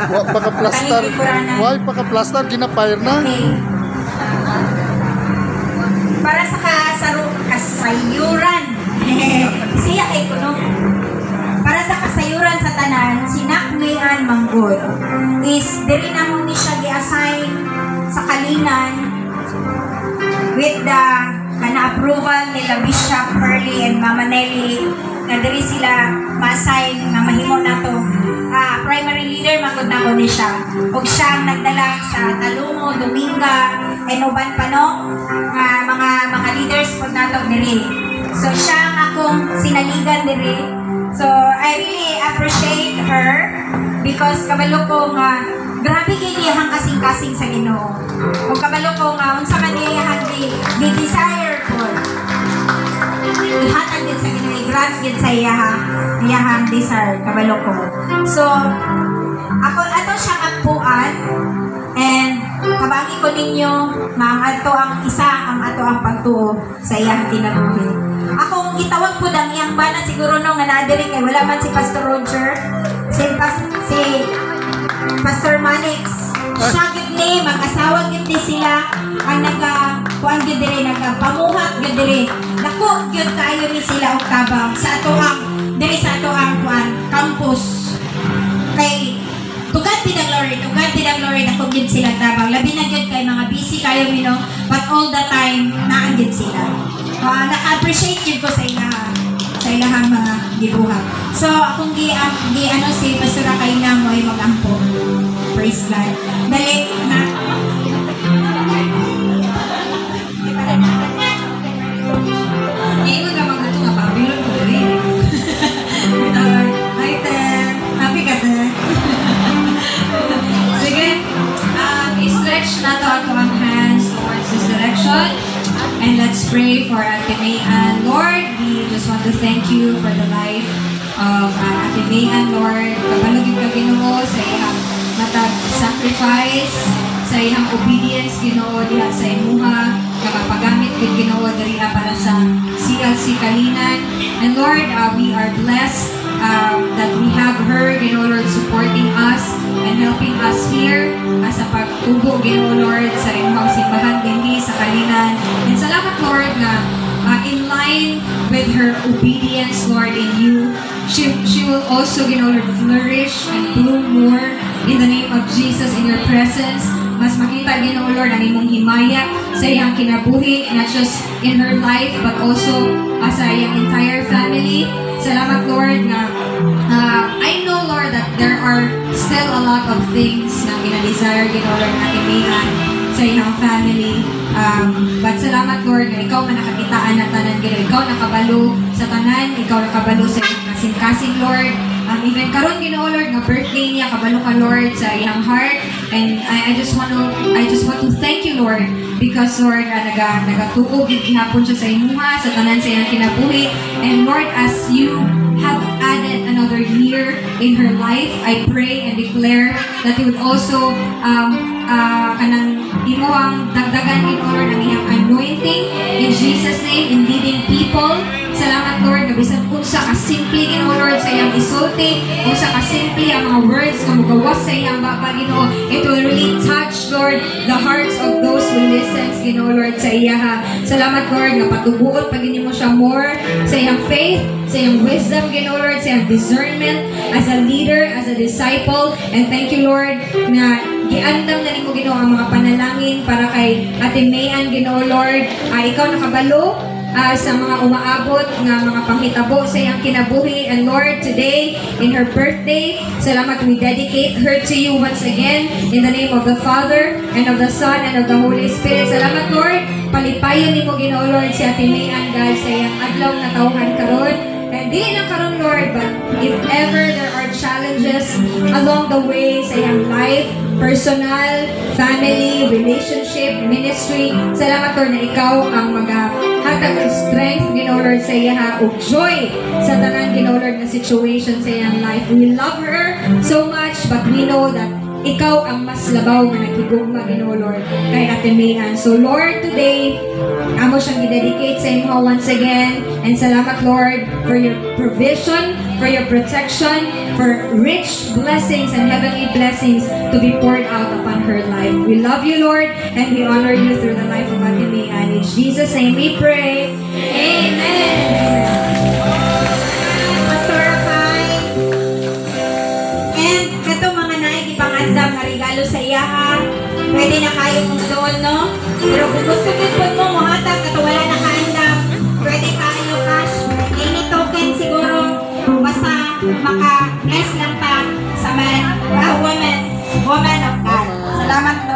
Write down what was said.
Wa paka-plaster. Why paka-plaster? Gina-fire na. Okay. Para sa kasayuran. Siya kay kuno. Para sa kasayuran sa tanan, sinakmian manggod is diri namon ni siya gi-assign sa kalinan with the approval nila Bishop Hurley and Mama Nelly na diri sila ma-assign na mahimo nato primary leader magod na ko ni siya ug siya nagdala sa Talungo, Dominga and uban pa no mga leaders pod nato diri. So siya ang akong sinaligan diri. So I really appreciate her because kabalo ko nga grabe kay iyang kasing-kasing sa Ginoo. Ug kabalo ko nga unsa man iyang di-desire ko. Ihatag din sa Ginoo, grant gid sa iyang desire kabalo ko. So ako ato siyang agpuan and kabagi ko ninyo ang ato ang pagtuo sa iyang kinabuhi. Akong gitawag po ang iyang bana siguro nung nanadiri kay wala man si Pastor Roger, si Pastor Manix. Siya gid ni mag-asawa gid ni sila ang kuan gid diri nagapamuhat gid diri. Dako gyud kaayo ni sila og tabang sa ato ang diri sa ato ang kuan campus. Kay tugad pinang Lord ako gid sila tabang. Labi na gid kay mga busy kayo mino, but all the time naanggid sila. Naka-appreciate yun ko sa ilahang mga gibuhat. So, akong si Pastor Kaina mo ay mag-ampo. Praise God. Dali na. Ngayon naman ito nga, pabilon ko dali. Hi, Te. Happy ka, Te. Sige. I-stretch na to ang hands towards this direction. And let's pray for Ate May Ann. Lord, we just want to thank you for the life of Ate May Ann, Lord. Kabalugin ka Ginoo sa iyang matag sacrifice, sa iyang obedience Ginoo diha sa imuha, kakapagamit gid Ginoo diriha para sa CLC Kalinan. And Lord, we are blessed that we have her Ginoo Lord supporting us and helping us here as a pagtubo Ginoo Lord sa imuhang simbahan dinhi sa Kalinan. And salamat Lord na in line with her obedience Lord in you, she will also Ginoo Lord flourish and bloom more in the name of Jesus in your presence. Mas makita Ginoo Lord ang imong himaya sa iyang kinabuhi, not just in her life but also sa iyang entire family. Salamat Lord na I know Lord that there are still a lot of things na ginadesire Ginoo Lord na imihan sa iyang family. But salamat Lord na ikaw man nakakitaan na tanan Ginoo, ikaw nakabalo sa tanan, ikaw nakabalo sa iyang kasing-kasing Lord. Even karon Ginoo Lord nga birthday niya, kabalo ka Lord sa iyang heart. And I just want to thank you Lord because Lord nagatuo gid gihapon siya sa imuha sa tanan sa iyang kinabuhi. And Lord, as you have added another year in her life, I pray and declare that you would also kanang imuhang dagdagan Ginoo Lord ang iyang anointing in Jesus name in leading people. Salamat Lord, nabisan unsa ka simple Ginoo Lord sa iyang isulti, unsa ka simple ang mga words nga mogawas sa iyang baba Ginoo. It will really touch Lord the hearts of those who listens Ginoo Lord sa iya. Salamat Lord nga patubuot pag mo siya more sa iyang faith, sa iyang wisdom Ginoo Lord, sa iyang discernment as a leader, as a disciple. And thank you Lord na giandam na nimo Ginoo ang mga panalangin para kay Ate May Ann Ginoo Lord. Ikaw nakabalo sa mga umaabot nga mga panghitabo sa iyang kinabuhi. And Lord, today, in her birthday, salamat, we dedicate her to you once again in the name of the Father, and of the Son, and of the Holy Spirit. Salamat, Lord. Palipayon ni mo, Ginoo Lord, si Ate May Ann, God, sa iyang adlaw na tawhan karon. And dili lang karon Lord, but if ever there are challenges along the way sa iyang life, personal, family, relationship, ministry, salamat Lord na ikaw ang hatag ng strength, Ginoo Lord, sa iya o joy sa tanan, Ginoo Lord, na situation sa iyang life. We love her so much, but we know that ikaw ang mas labaw na nagigugma, Ginoo Lord, kay Ate May Ann. So Lord, today, amo siyang i-dedicate sa imo once again. And salamat Lord for your provision for your protection, for rich blessings and heavenly blessings to be poured out upon her life. We love you, Lord, and we honor you through the life of Ate May. And in Jesus' name we pray. Amen. Pastor Akay. And kato mga naig ipangandam na regalo sa iya ha. Pwede na kayo mong doon, no? Pero kung gusto mo muhatag kato wala na kaandam, pwede kayo cash. Any token siguro. Basta maka-bless lang ta sa woman of God. Salamat